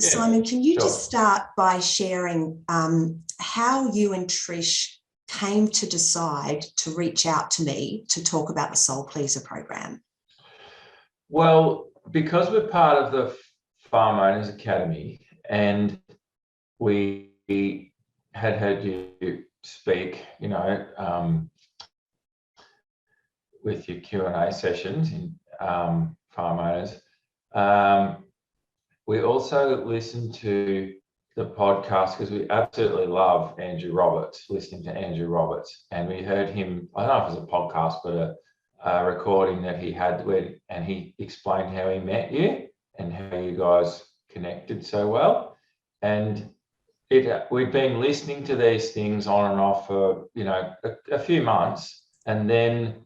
Yeah, Simon, can you sure. just start by sharing how you and Trish came to decide to reach out to me to talk about the Soul Pleaser program? Well, because we're part of the Farm Owners Academy, and we had heard you speak, with your Q&A sessions in Farm Owners. We also listened to the podcast because we absolutely love Andrew Roberts, listening to Andrew Roberts. And we heard him, I don't know if it was a podcast, but a recording that he had and he explained how he met you and how you guys connected so well. And we'd been listening to these things on and off for, a few months. And then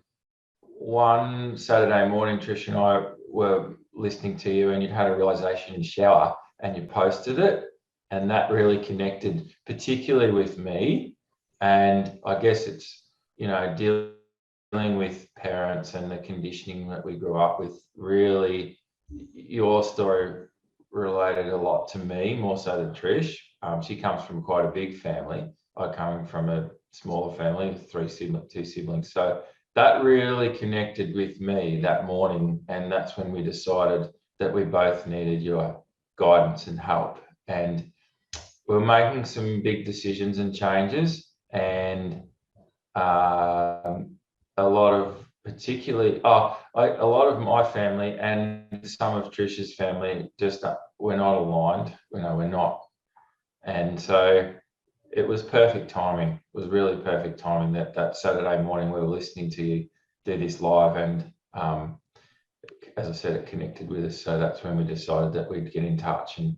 one Saturday morning, Trish and I were listening to you, and you'd had a realization in the shower and you posted it, and that really connected, particularly with me. And I guess it's, dealing with parents and the conditioning that we grew up with. Really, your story related a lot to me, more so than Trish. She comes from quite a big family. I come from a smaller family, two siblings. So that really connected with me that morning, and that's when we decided that we both needed your guidance and help. And we were making some big decisions and changes, and a lot of my family and some of Trish's family just we're not aligned. We're not, and so it was perfect timing. It was really perfect timing that Saturday morning we were listening to you do this live, and as I said, it connected with us. So that's when we decided that we'd get in touch and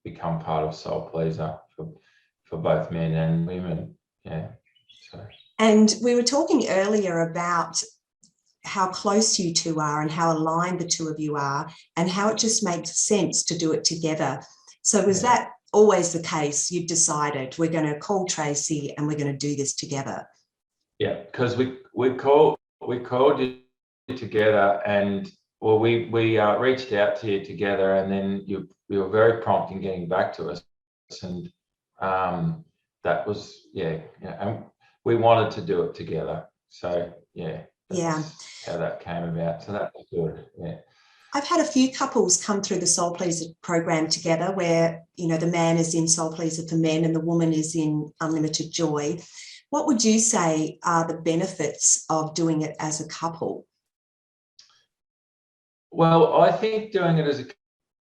become part of Soul Pleaser for both men and women. Yeah. So. And we were talking earlier about how close you two are and how aligned the two of you are, and how it just makes sense to do it together. So was that always the case? You decided we're going to call Tracy and we're going to do this together? Yeah, because we called you together, and we reached out to you together, and then you were very prompt in getting back to us, and that was and we wanted to do it together. So that's how that came about. So that was good. Yeah. I've had a few couples come through the Soul Pleaser program together where, the man is in Soul Pleaser for Men and the woman is in Unlimited Joy. What would you say are the benefits of doing it as a couple? Well, I think doing it as a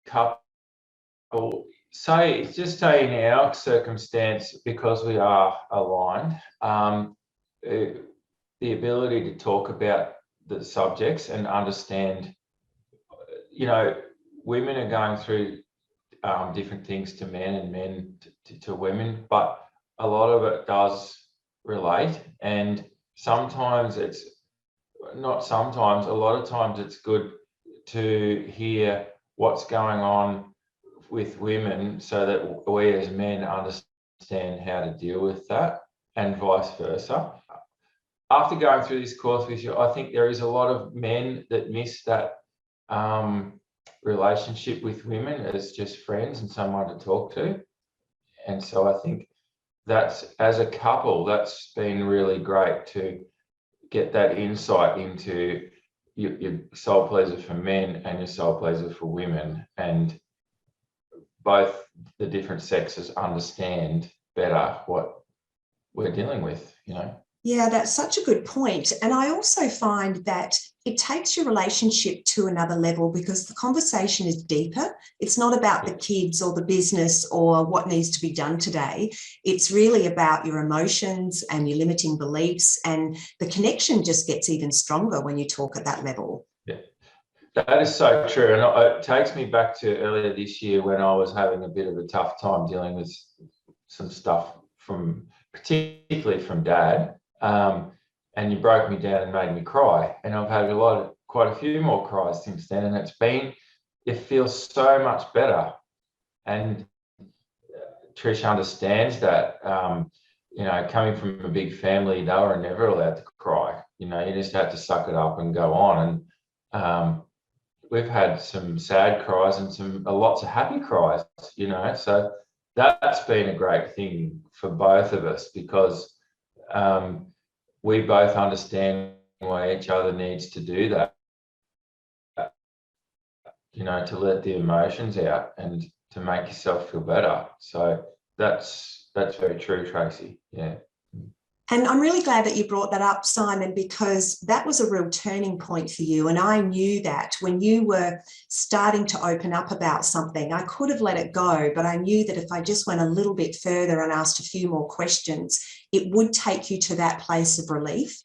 couple, say in our circumstance, because we are aligned, the ability to talk about the subjects and understand, women are going through different things to men and men to women, but a lot of it does relate. And a lot of times it's good to hear what's going on with women so that we as men understand how to deal with that, and vice versa. After going through this course with you, I think there is a lot of men that miss that relationship with women as just friends and someone to talk to. And so I think that's, as a couple, that's been really great to get that insight into your Soul Pleaser for men and your Soul Pleaser for women, and both the different sexes understand better what we're dealing with, Yeah, that's such a good point. And I also find that it takes your relationship to another level because the conversation is deeper. It's not about the kids or the business or what needs to be done today. It's really about your emotions and your limiting beliefs, and the connection just gets even stronger when you talk at that level. Yeah, that is so true. And it takes me back to earlier this year when I was having a bit of a tough time dealing with some stuff particularly from Dad. And you broke me down and made me cry, and I've had quite a few more cries since then, and it feels so much better. And Trish understands that. Coming from a big family, they were never allowed to cry. You just had to suck it up and go on. And we've had some sad cries and some lots of happy cries, so that's been a great thing for both of us, because we both understand why each other needs to do that, to let the emotions out and to make yourself feel better. So that's very true, Tracy. Yeah. And I'm really glad that you brought that up, Simon, because that was a real turning point for you. And I knew that when you were starting to open up about something, I could have let it go, but I knew that if I just went a little bit further and asked a few more questions, it would take you to that place of relief.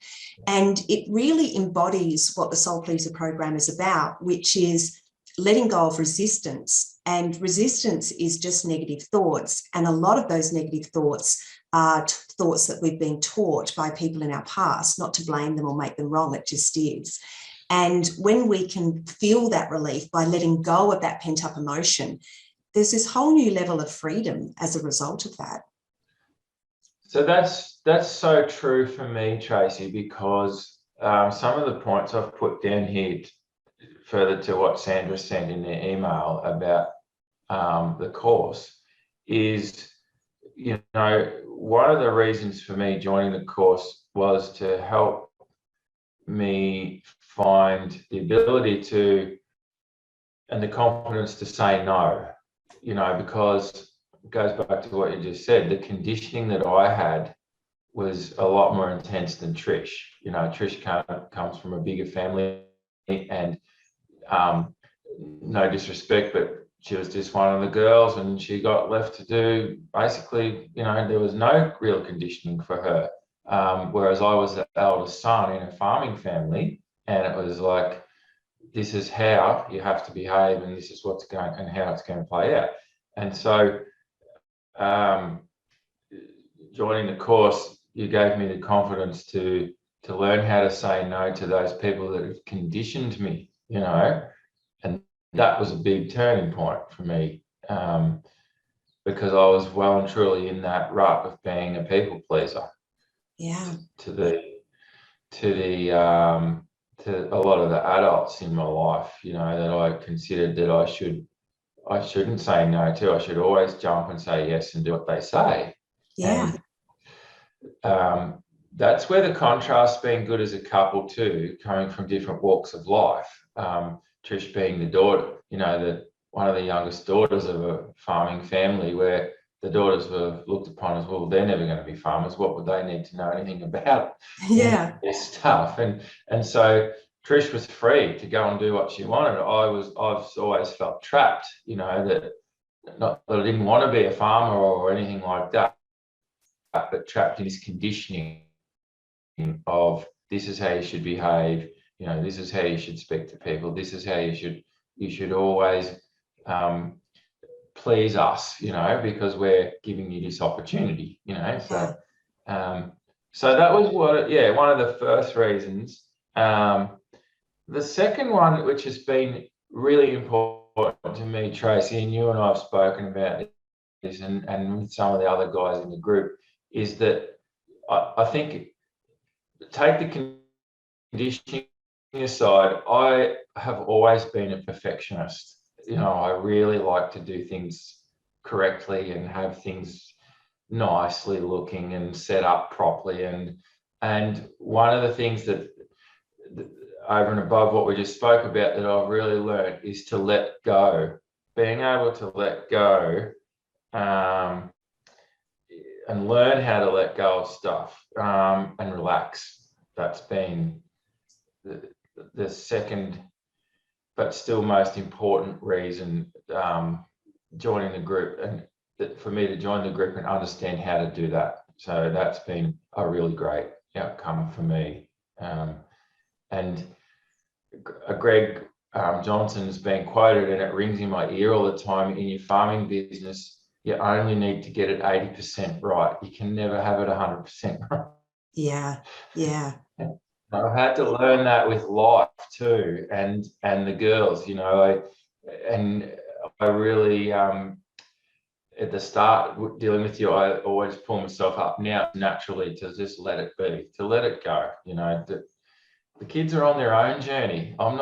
And it really embodies what the Soul Pleaser program is about, which is letting go of resistance. And resistance is just negative thoughts. And a lot of those negative thoughts are thoughts that we've been taught by people in our past, not to blame them or make them wrong, it just is. And when we can feel that relief by letting go of that pent-up emotion, there's this whole new level of freedom as a result of that. So that's so true for me, Tracy, because some of the points I've put down here, further to what Sandra sent in their email about the course, is, one of the reasons for me joining the course was to help me find the ability to, and the confidence to say no, because it goes back to what you just said. The conditioning that I had was a lot more intense than Trish. Trish comes from a bigger family, and no disrespect, but she was just one of the girls, and she got left to do basically, there was no real conditioning for her. Whereas I was the eldest son in a farming family, and it was like, this is how you have to behave, and this is what's going and how it's going to play out. And so joining the course, you gave me the confidence to learn how to say no to those people that have conditioned me, and that was a big turning point for me, because I was well and truly in that rut of being a people pleaser. Yeah. To a lot of the adults in my life, that I considered that I shouldn't say no to. I should always jump and say yes and do what they say. Yeah. And that's where the contrast's been good as a couple too, coming from different walks of life. Trish being the daughter, one of the youngest daughters of a farming family, where the daughters were looked upon as, well, they're never going to be farmers. What would they need to know anything about this stuff? And so Trish was free to go and do what she wanted. I've always felt trapped, that not that I didn't want to be a farmer or anything like that, but trapped in this conditioning of, this is how you should behave, this is how you should speak to people, this is how you should always please us, because we're giving you this opportunity, so that was one of the first reasons. The second one, which has been really important to me, Tracy, and you and I have spoken about this, and with some of the other guys in the group, is that I think, take the conditioning aside, I have always been a perfectionist. I really like to do things correctly and have things nicely looking and set up properly. And one of the things that over and above what we just spoke about that I've really learned is to let go. Being able to let go and learn how to let go of stuff and relax. That's been the second, but still most important reason joining the group, and for me to join the group and understand how to do that. So that's been a really great outcome for me. And Greg Johnson has been quoted, and it rings in my ear all the time: in your farming business, you only need to get it 80% right. You can never have it 100% right. Yeah. I've had to learn that with life too, and the girls, I really at the start dealing with you, I always pull myself up now naturally to just let it be, to let it go. The kids are on their own journey. I'm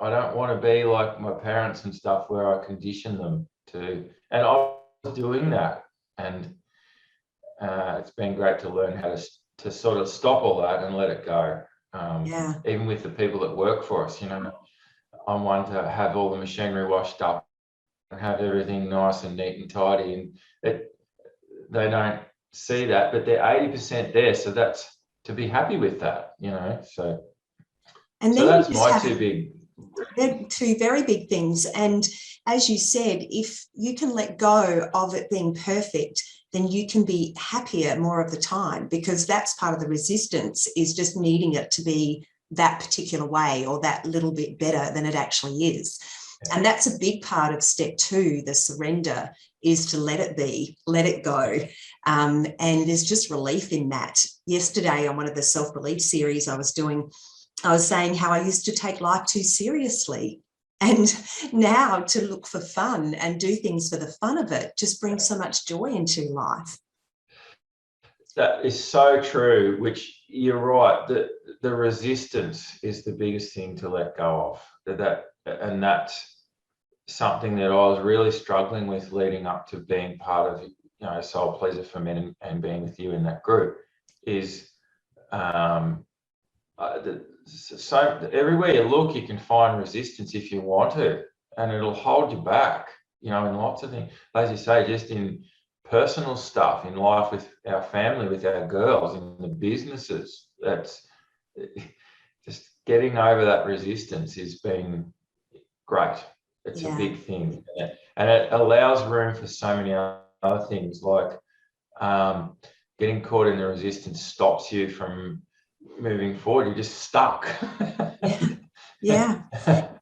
I don't want to be like my parents and stuff where I condition them to, and I was doing that. And it's been great to learn how to sort of stop all that and let it go. Even with the people that work for us, I'm one to have all the machinery washed up and have everything nice and neat and tidy, and they don't see that, but they're 80% there, so that's to be happy with that, so that's my they're two very big things. And as you said, if you can let go of it being perfect, then you can be happier more of the time, because that's part of the resistance, is just needing it to be that particular way or that little bit better than it actually is. And that's a big part of step 2, the surrender, is to let it be, let it go. And there's just relief in that. Yesterday on one of the self-belief series I was doing, I was saying how I used to take life too seriously. And now to look for fun and do things for the fun of it just brings so much joy into life. That is so true, which you're right, that the resistance is the biggest thing to let go of. And that's something that I was really struggling with leading up to being part of, Soul Pleaser for Men and being with you in that group, is so everywhere you look, you can find resistance if you want to, and it'll hold you back, in lots of things. As you say, just in personal stuff, in life with our family, with our girls, in the businesses. That's just getting over that resistance has been great. It's a big thing, and it allows room for so many other things, like getting caught in the resistance stops you from moving forward. You're just stuck. Yeah.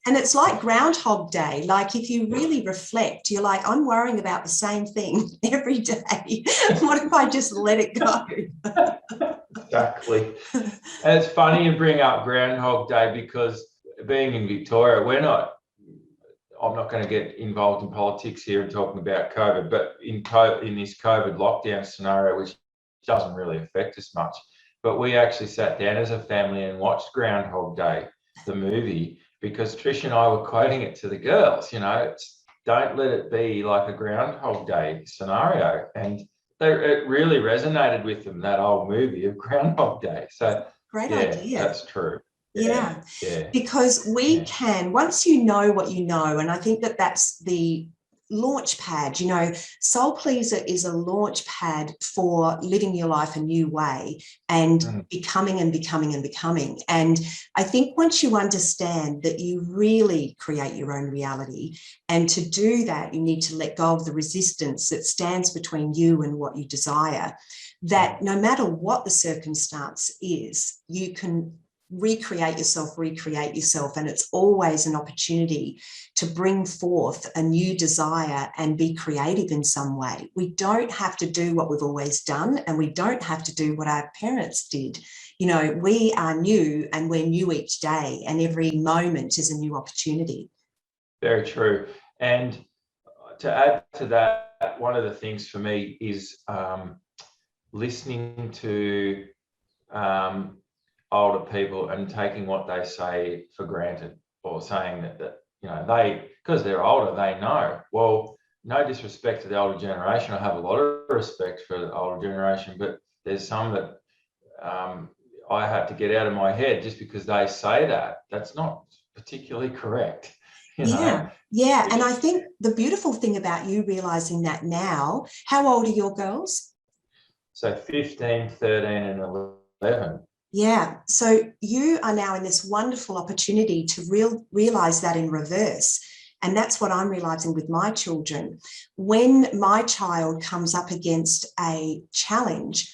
And it's like Groundhog Day. Like, if you really reflect, you're like, I'm worrying about the same thing every day. What if I just let it go? Exactly. And it's funny you bring up Groundhog Day, because being in Victoria, I'm not going to get involved in politics here and talking about COVID, but in this COVID lockdown scenario, which doesn't really affect us much, but we actually sat down as a family and watched Groundhog Day, the movie, because Trish and I were quoting it to the girls, don't let it be like a Groundhog Day scenario. And it really resonated with them, that old movie of Groundhog Day. So great idea. That's true. Yeah. Because we can, once you know what you know, and I think that's the launch pad, Soul Pleaser is a launch pad for living your life a new way and becoming and becoming and becoming. And I think once you understand that you really create your own reality, and to do that, you need to let go of the resistance that stands between you and what you desire, that no matter what the circumstance is, you can recreate yourself, and it's always an opportunity to bring forth a new desire and be creative in some way. We don't have to do what we've always done, and we don't have to do what our parents did. We are new, and we're new each day, and every moment is a new opportunity. Very true. And to add to that, one of the things for me is listening to older people and taking what they say for granted, or saying that they, because they're older, they know. Well, no disrespect to the older generation. I have a lot of respect for the older generation, but there's some that I had to get out of my head just because they say that. That's not particularly correct. Yeah. And I think the beautiful thing about you realizing that now, how old are your girls? So 15, 13 and 11. Yeah. So you are now in this wonderful opportunity to realize that in reverse. And that's what I'm realizing with my children. When my child comes up against a challenge,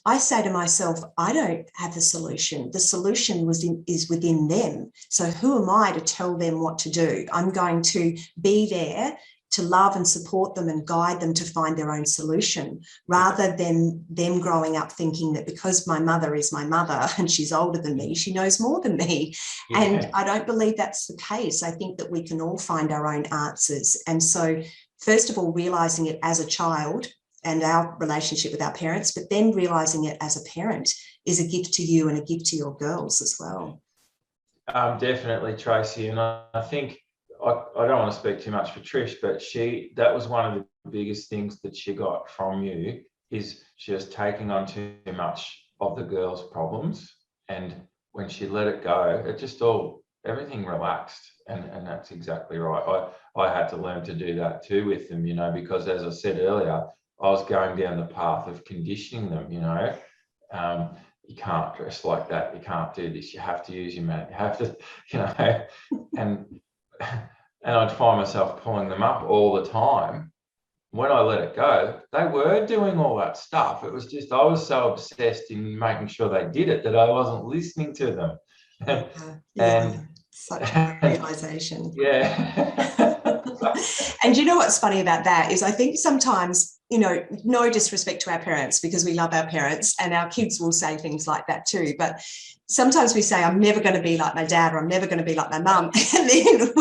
I say to myself, I don't have the solution. The solution is within them. So who am I to tell them what to do? I'm going to be there to love and support them and guide them to find their own solution, rather than them growing up thinking that because my mother is my mother and she's older than me, she knows more than me. Yeah. And I don't believe that's the case. I think that we can all find our own answers. And so, first of all, realizing it as a child and our relationship with our parents, but then realizing it as a parent is a gift to you and a gift to your girls as well. Definitely, Tracy. And I think I don't want to speak too much for Trish, but that was one of the biggest things that she got from you, is she was taking on too much of the girls' problems. And when she let it go, it just everything relaxed. And that's exactly right. I had to learn to do that too with them, because as I said earlier, I was going down the path of conditioning them, you can't dress like that, you can't do this, you have to use your mat, you have to, and I'd find myself pulling them up all the time. When I let it go, they were doing all that stuff. It was just I was so obsessed in making sure they did it that I wasn't listening to them. And such a realization. Yeah. And you know what's funny about that is I think sometimes, no disrespect to our parents, because we love our parents and our kids will say things like that too. But sometimes we say, I'm never going to be like my dad, or I'm never going to be like my mum. And then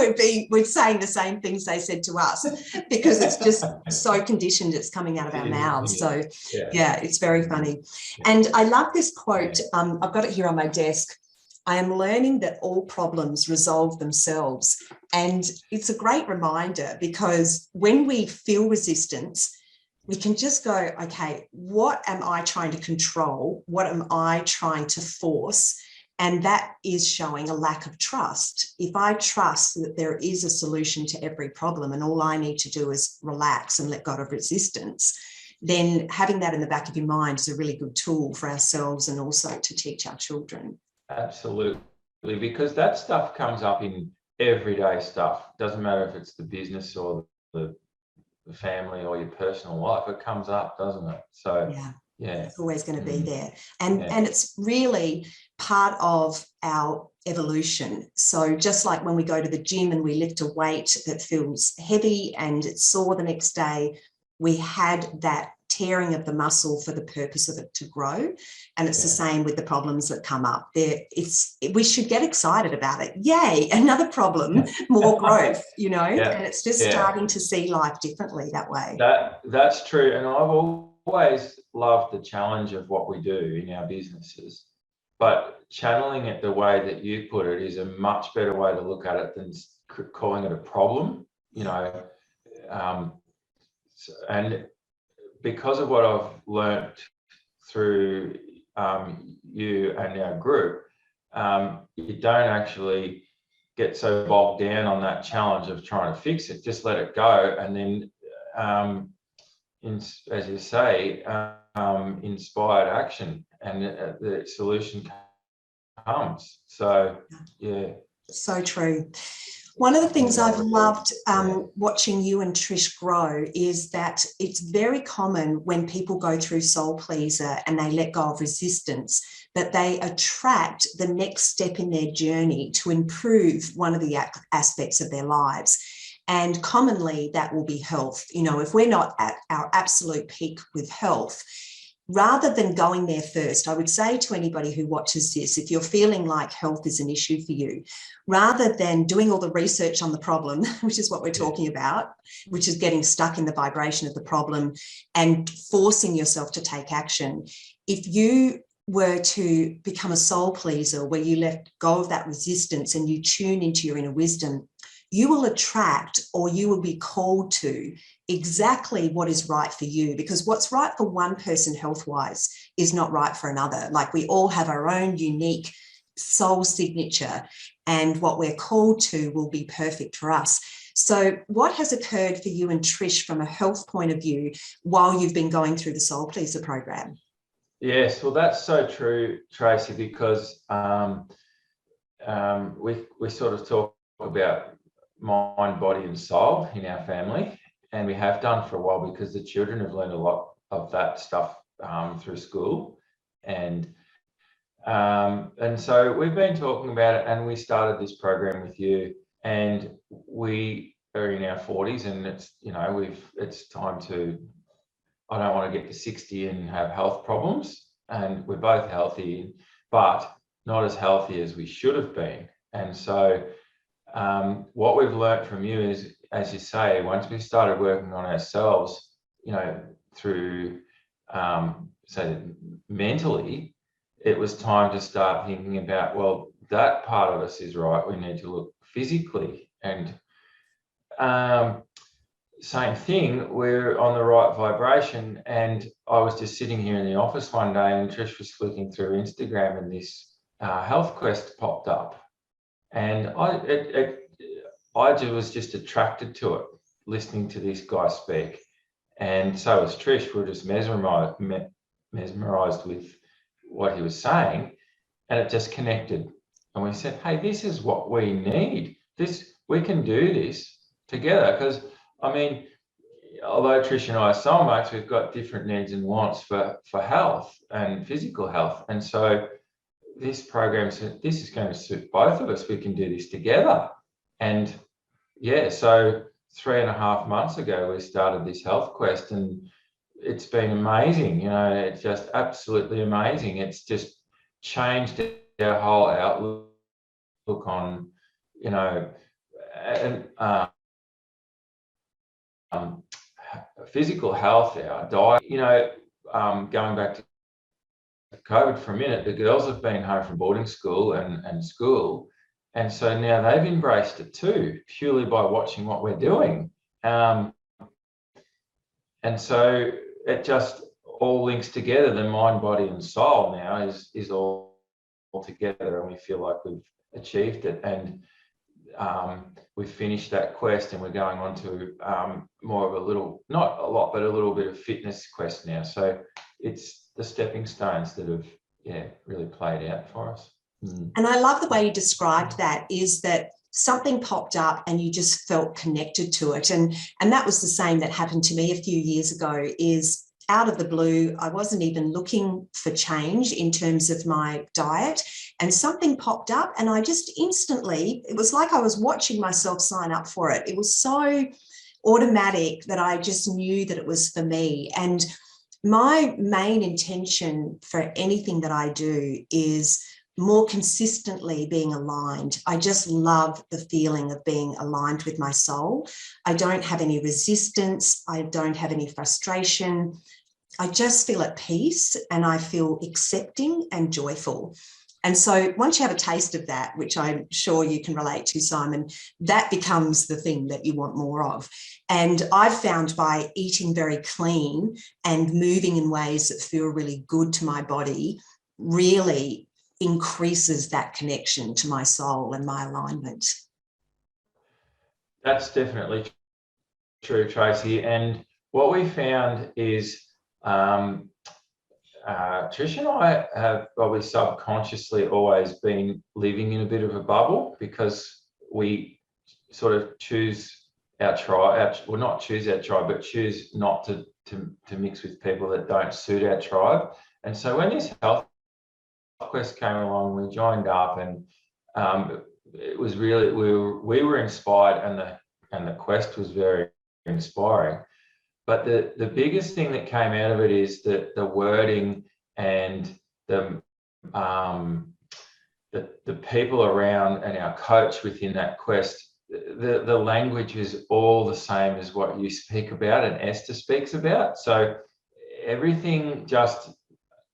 we're saying the same things they said to us, because it's just so conditioned, it's coming out of our mouths. So yeah, it's very funny. And I love this quote. I've got it here on my desk. I am learning that all problems resolve themselves. And it's a great reminder, because when we feel resistance, we can just go, okay, what am I trying to control? What am I trying to force? And that is showing a lack of trust. If I trust that there is a solution to every problem and all I need to do is relax and let go of resistance, then having that in the back of your mind is a really good tool for ourselves and also to teach our children. Absolutely, because that stuff comes up in everyday stuff. Doesn't matter if it's the business or the family or your personal life, it comes up, doesn't it? So yeah, it's always going to be there. And it's really part of our evolution. So just like when we go to the gym and we lift a weight that feels heavy and it's sore the next day, we had that tearing of the muscle for the purpose of it to grow. And it's the same with the problems that come up there. We should get excited about it. Yay, another problem, more growth, and it's just starting to see life differently that way. That's true. And I've always loved the challenge of what we do in our businesses, but channeling it the way that you put it is a much better way to look at it than calling it a problem, and because of what I've learned through you and our group, you don't actually get so bogged down on that challenge of trying to fix it. Just let it go, and then, as you say, inspired action, and the solution comes. So, yeah. So true. One of the things I've loved watching you and Trish grow is that it's very common when people go through soul pleaser and they let go of resistance, that they attract the next step in their journey to improve one of the aspects of their lives. And commonly that will be health. If we're not at our absolute peak with health, rather than going there first, I would say to anybody who watches this, if you're feeling like health is an issue for you, rather than doing all the research on the problem, which is what we're talking about, which is getting stuck in the vibration of the problem and forcing yourself to take action, if you were to become a soul pleaser where you let go of that resistance and you tune into your inner wisdom, you will attract, or you will be called to, exactly what is right for you, because what's right for one person health-wise is not right for another. Like, we all have our own unique soul signature, and what we're called to will be perfect for us. So what has occurred for you and Trish from a health point of view while you've been going through the Soul Pleaser program? Yes, well, that's so true, Tracy, because we sort of talk about mind, body and soul in our family, and we have done for a while because the children have learned a lot of that stuff through school, and so we've been talking about it, and we started this program with you, and we are in our 40s, and it's time to, I don't want to get to 60 and have health problems, and we're both healthy, but not as healthy as we should have been. And so what we've learned from you is, as you say, once we started working on ourselves, through, say, mentally, it was time to start thinking about, well, that part of us is right, we need to look physically. And same thing, we're on the right vibration. And I was just sitting here in the office one day, and Trish was flicking through Instagram, and this health quest popped up, and I was just attracted to it, listening to this guy speak. And so was Trish. We were just mesmerized with what he was saying, and it just connected. And we said, hey, this is what we need. We can do this together. Because, I mean, although Trish and I are soulmates, we've got different needs and wants for health and physical health. And so this program said, this is going to suit both of us. We can do this together. And yeah, so 3.5 months ago, we started this health quest, and it's been amazing. You know, it's just absolutely amazing. It's just changed our whole outlook on, you know, and physical health, our diet. You know, going back to COVID for a minute, the girls have been home from boarding school and school. And so now they've embraced it too, purely by watching what we're doing. And so it just all links together. The mind, body, and soul now is all together, and we feel like we've achieved it. And we've finished that quest, and we're going on to more of a little, not a lot, but a little bit of fitness quest now. So it's the stepping stones that have, really played out for us. And I love the way you described that, is that something popped up and you just felt connected to it. And that was the same that happened to me a few years ago. Is out of the blue, I wasn't even looking for change in terms of my diet, and something popped up, and I just instantly, it was like I was watching myself sign up for it. It was so automatic that I just knew that it was for me. And my main intention for anything that I do is more consistently being aligned. I just love the feeling of being aligned with my soul. I don't have any resistance. I don't have any frustration. I just feel at peace, and I feel accepting and joyful. And so once you have a taste of that, which I'm sure you can relate to, Simon, that becomes the thing that you want more of. And I've found by eating very clean and moving in ways that feel really good to my body, really increases that connection to my soul and my alignment. That's definitely true, Tracy. And what we found is Trish and I have probably subconsciously always been living in a bit of a bubble, because we sort of choose our tribe, well, not choose our tribe, but choose not to mix with people that don't suit our tribe. And so when this health quest came along, we joined up, and it was really, we were inspired, and the quest was very inspiring. But the biggest thing that came out of it is that the wording and the people around, and our coach within that quest, the language is all the same as what you speak about and Esther speaks about. So everything just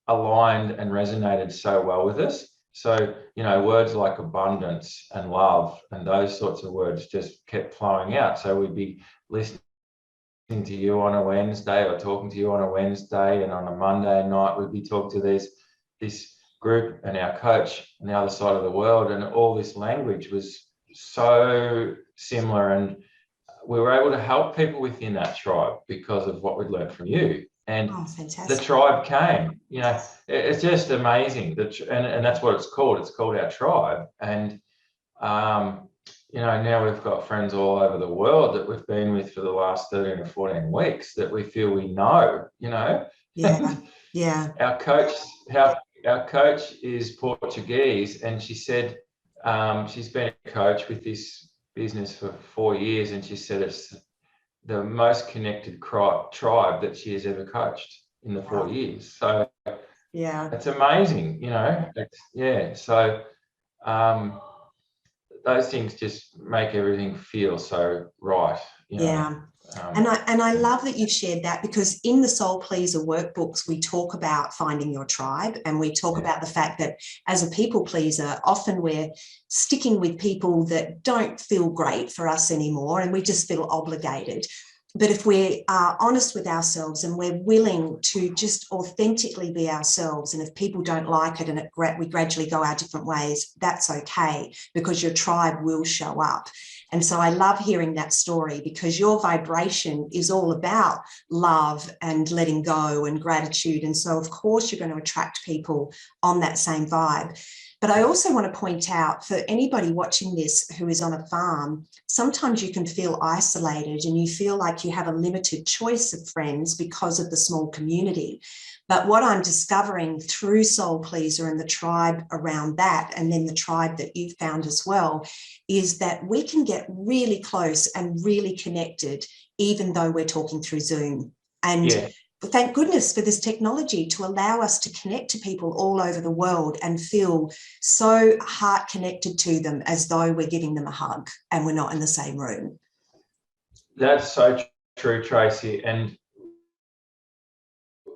aligned and resonated so well with us. So, you know, words like abundance and love and those sorts of words just kept flowing out. So we'd be listening to you on a Wednesday, or talking to you on a Wednesday, and on a Monday night we'd be talking to this group and our coach on the other side of the world, and all this language was so similar, and we were able to help people within that tribe because of what we'd learned from you. And the tribe came. You know, it's just amazing. And that's what it's called. It's called our tribe. And you know, now we've got friends all over the world that we've been with for the last 13 or 14 weeks that we feel we know, you know. Yeah. Our coach is Portuguese, and she said she's been a coach with this business for 4 years, and she said it's the most connected tribe that she has ever coached in the 4 years. So yeah, it's amazing, you know. So those things just make everything feel so right, you know. I love that you've shared that, because in the Soul Pleaser workbooks, we talk about finding your tribe, and we talk about the fact that as a people pleaser, often we're sticking with people that don't feel great for us anymore, and we just feel obligated. But if we are honest with ourselves and we're willing to just authentically be ourselves, and if people don't like it and we gradually go our different ways, that's okay, because your tribe will show up. And so I love hearing that story, because your vibration is all about love and letting go and gratitude. And so, of course, you're going to attract people on that same vibe. But I also want to point out, for anybody watching this who is on a farm, sometimes you can feel isolated and you feel like you have a limited choice of friends because of the small community. But what I'm discovering through Soul Pleaser and the tribe around that, and then the tribe that you've found as well, is that we can get really close and really connected, even though we're talking through Zoom. And thank goodness for this technology to allow us to connect to people all over the world and feel so heart connected to them, as though we're giving them a hug and we're not in the same room. That's so true, Tracy. And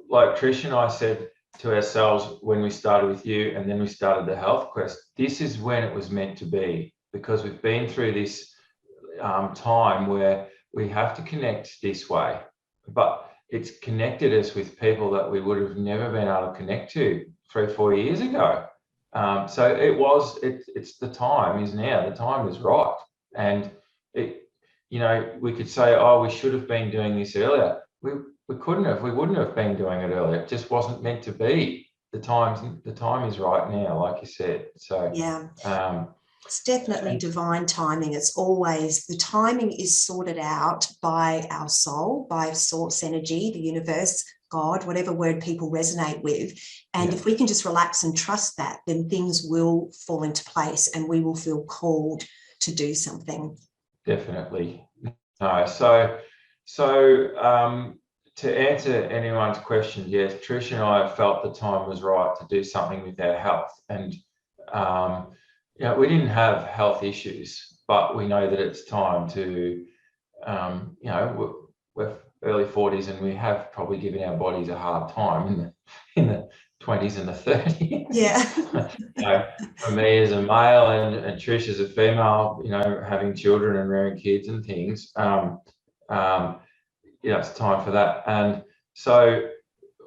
like Trish and I said to ourselves when we started with you, and then we started the health quest, this is when it was meant to be, because we've been through this time where we have to connect this way. But it's connected us with people that we would have never been able to connect to 3 or 4 years ago. So it's the time is now. The time is right. And we could say, oh, we should have been doing this earlier. We couldn't have. We wouldn't have been doing it earlier. It just wasn't meant to be. The time is right now, like you said. So yeah. It's definitely divine timing. It's always, the timing is sorted out by our soul, by source energy, the universe, God, whatever word people resonate with. And if we can just relax and trust that, then things will fall into place and we will feel called to do something. Definitely. No. So to answer anyone's question, yes, Trish and I felt the time was right to do something with our health. And we didn't have health issues, but we know that it's time to, we're early 40s and we have probably given our bodies a hard time in the 20s and the 30s. Yeah. For me as a male and Trish as a female, having children and rearing kids and things, it's time for that. And so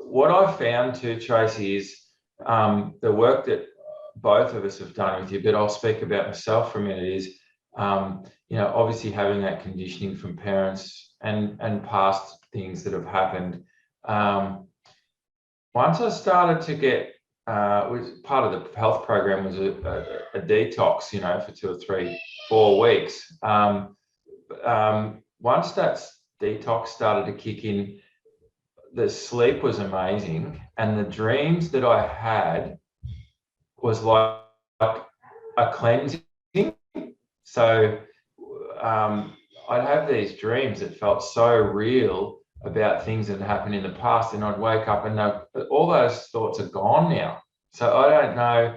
what I found too, Tracy, is the work that both of us have done with you, but I'll speak about myself for a minute, is obviously having that conditioning from parents and past things that have happened. Once I started to get, part of the health program was a detox, for 2 or 3, 4 weeks. Once that detox started to kick in, the sleep was amazing, and the dreams that I had was like a cleansing. So I'd have these dreams that felt so real about things that happened in the past, and I'd wake up and all those thoughts are gone now. So I don't know.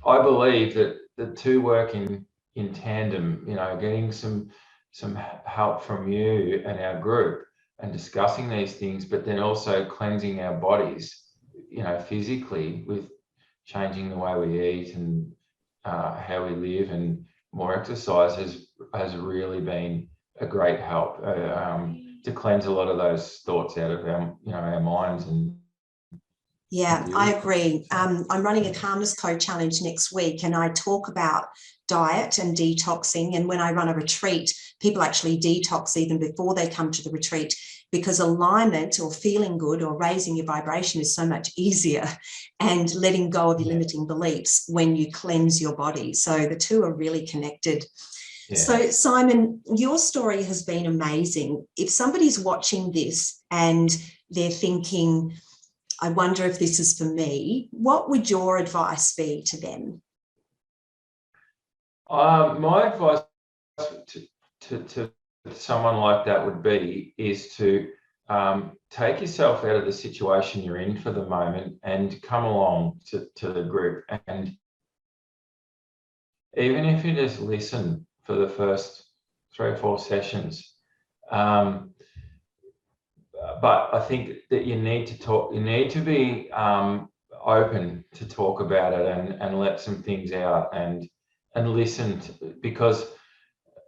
I believe that the two work in tandem, getting some help from you and our group and discussing these things, but then also cleansing our bodies, physically, with changing the way we eat and how we live, and more exercise has really been a great help to cleanse a lot of those thoughts out of our minds. And yeah, I agree. I'm running a Calmness Code challenge next week, and I talk about diet and detoxing. And when I run a retreat, people actually detox even before they come to the retreat, because alignment or feeling good or raising your vibration is so much easier, and letting go of your limiting beliefs when you cleanse your body. So the two are really connected. Yeah. So Simon, your story has been amazing. If somebody's watching this and they're thinking, I wonder if this is for me, what would your advice be to them? My advice to someone like that would be to take yourself out of the situation you're in for the moment and come along to the group. And even if you just listen for the first or 4 sessions. But I think that you need to talk, you need to be open to talk about it and let some things out and listen because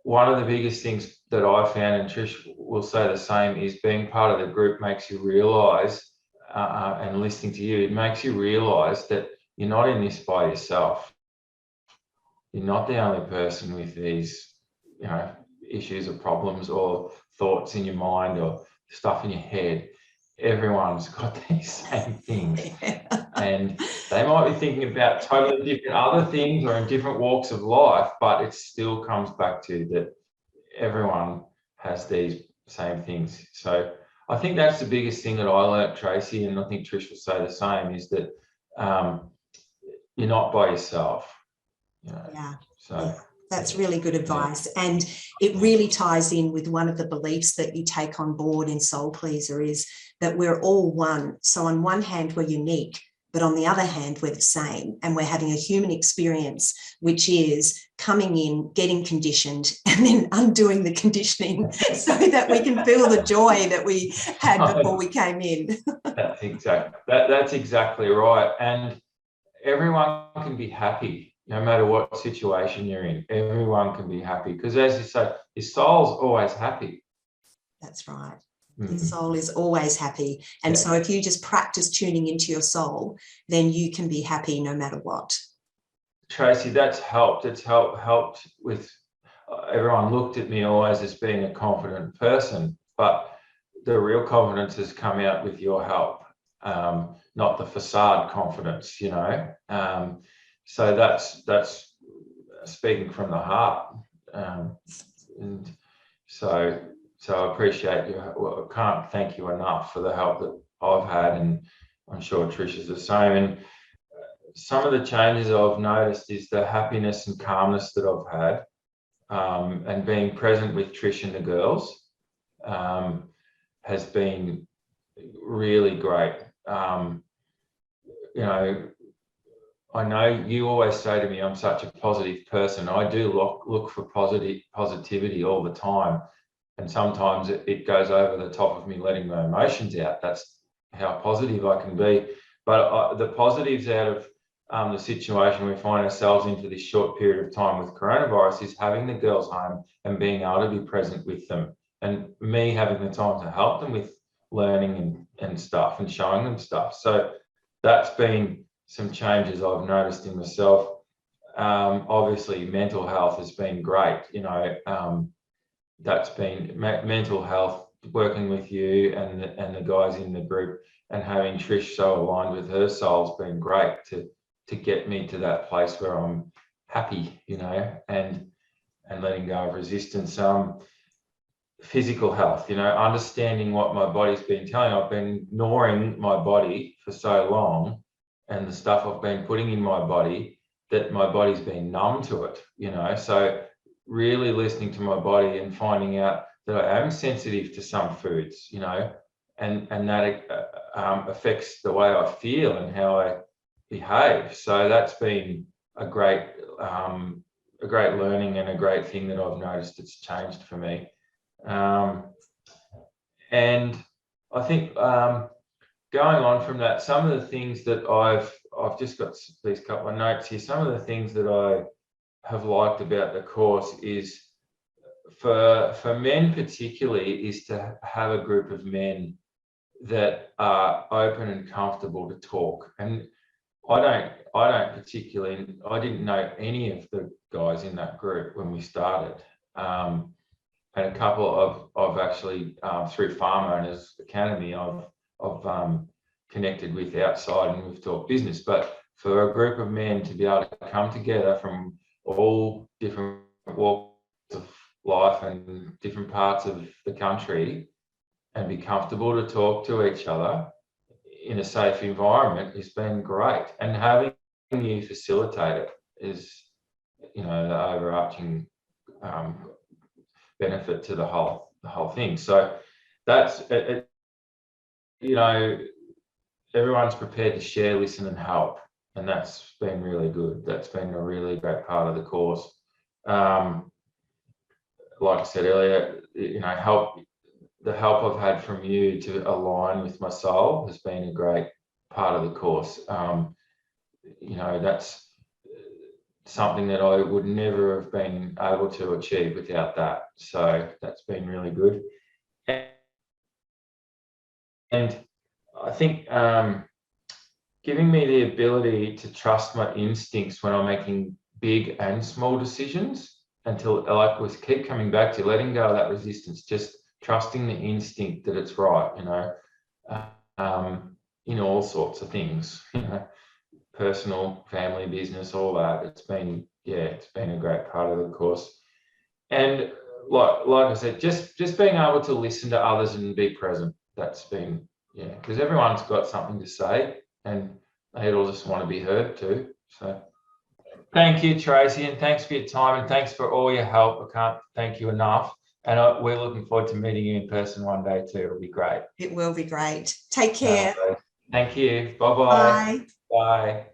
one of the biggest things that I found, and Trish will say the same, is being part of the group makes you realise, and listening to you, it makes you realise that you're not in this by yourself. You're not the only person with these, issues or problems or thoughts in your mind or stuff in your head. Everyone's got these same things. And they might be thinking about totally different other things or in different walks of life, but it still comes back to that everyone has these same things. So I think that's the biggest thing that I learned, Tracy, and I think Trish will say the same, is that you're not by yourself. Yeah. So yeah. That's really good advice. And it really ties in with one of the beliefs that you take on board in Soul Pleaser, is that we're all one. So on one hand, we're unique, but on the other hand, we're the same. And we're having a human experience, which is coming in, getting conditioned, and then undoing the conditioning so that we can feel the joy that we had before we came in. That's exactly right. And everyone can be happy. No matter what situation you're in, everyone can be happy because, as you say, your soul's always happy. That's right. Your soul is always happy. And so if you just practice tuning into your soul, then you can be happy no matter what. Tracy, that's helped. It's helped with everyone looked at me always as being a confident person, but the real confidence has come out with your help, not the facade confidence, So that's speaking from the heart, and so I appreciate you. Well, I can't thank you enough for the help that I've had, and I'm sure Trish is the same. And some of the changes I've noticed is the happiness and calmness that I've had, and being present with Trish and the girls has been really great. I know you always say to me, I'm such a positive person. I do look for positivity all the time. And sometimes it goes over the top of me letting my emotions out. That's how positive I can be. But the positives out of the situation we find ourselves into this short period of time with coronavirus is having the girls home and being able to be present with them, and me having the time to help them with learning and stuff and showing them stuff. So that's been some changes I've noticed in myself. Obviously, mental health has been great. That's been mental health, working with you and the guys in the group, and having Trish so aligned with her soul's been great to get me to that place where I'm happy, and letting go of resistance. Physical health, understanding what my body's been telling. I've been ignoring my body for so long, and the stuff I've been putting in my body, that my body's been numb to it, So really listening to my body and finding out that I am sensitive to some foods, and that affects the way I feel and how I behave. So that's been a great learning and a great thing that I've noticed it's changed for me. And I think going on from that, some of the things that I've just got these couple of notes here. Some of the things that I have liked about the course is for men particularly is to have a group of men that are open and comfortable to talk. And I didn't know any of the guys in that group when we started. And a couple of actually through Farm Owners Academy, I've connected with outside, and we've talked business. But for a group of men to be able to come together from all different walks of life and different parts of the country and be comfortable to talk to each other in a safe environment has been great. And having you facilitate it is, the overarching benefit to the whole thing. So that's it, everyone's prepared to share, listen, and help, and that's been really good. That's been a really great part of the course. like I said earlier, the help I've had from you to align with my soul has been a great part of the course. That's something that I would never have been able to achieve without that. So that's been really good. And I think giving me the ability to trust my instincts when I'm making big and small decisions, until, like, we keep coming back to letting go of that resistance, just trusting the instinct that it's right, in all sorts of things, personal, family, business, all that. It's been a great part of the course. And like I said, just being able to listen to others and be present. That's been, because everyone's got something to say, and they all just want to be heard too. So thank you, Tracy, and thanks for your time, and thanks for all your help. I can't thank you enough. And we're looking forward to meeting you in person one day too. It'll be great. It will be great. Take care. Thank you. Bye-bye. Bye. Bye.